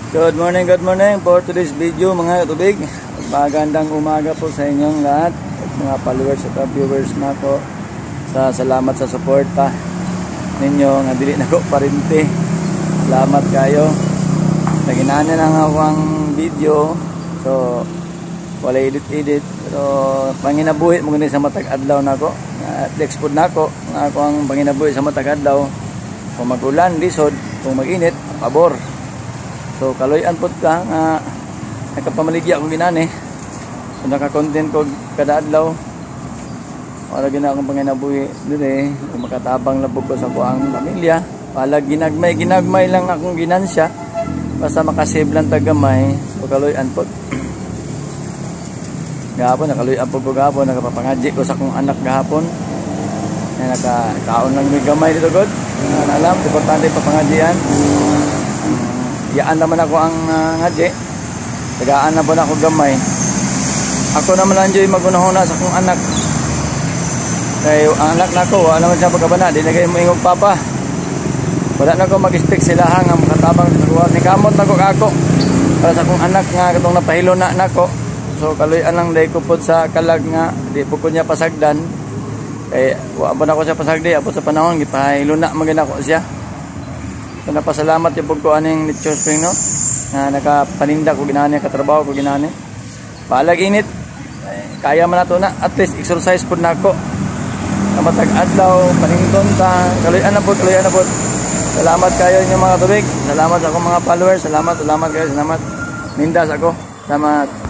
Good morning for today's video mga katubig. Magandang umaga po sa inyong lahat, mga followers at viewers na ko. Salamat sa suporta ninyo nga dili nako parinti. Salamat kayo. Naginana lang ako ang video. So wala edit pero panginabuhi mo gani sa matag adlaw nako. Export nako nga ako ang panginabuhi sa matag adlaw. Kung magulan lisod, kung maginit pabor. So kaloyan pod ka nga nakapamaligya ko ginani. So naka-content ko kada adlaw. Wala gina akong panginabuhi dire, kung makatabang labog ko sa kuang pamilya. Wala ginagmay lang akong ginansya. Basta makasave lang tagamay. So kaloyan pod. Gahapon nakaloyan pod ko gahapon, nakapapangaji ko sa akong anak gahapon. Na nakaon lang may gamay dito god. Alam, importante papangajian. Yaan naman ako ang ngaji. Tagaan na po na ako gamay. Ako naman lang enjoy magunahuna sa akong anak. Kaya ang anak na ko, wala naman siya pagkabana. Di na kayo moingog papa. Wala na ko mag-stick sila hang ang makatabang sa kuha. Ni kamot na ko kako. Para sa akong anak nga katong napahilo na nako. So kaluyan lang day ko po sa kalag nga. Di po ko niya pasagdan. Kaya wala po na ko siya pasagdi. Apo sa panahon, gipahilo na maganda ko siya. So napasalamat yung pagkuhan ng Nature Spring no, na nakapaninda ko ginani, katrabaho ko ginani. Palag init, kaya man nato na, at least exercise po na ako. Kamatag adlaw, panington ta, kaluyan na po. Salamat kayo inyong mga tubig, salamat sa akong mga followers, salamat kayo, salamat. Nindas ako, salamat.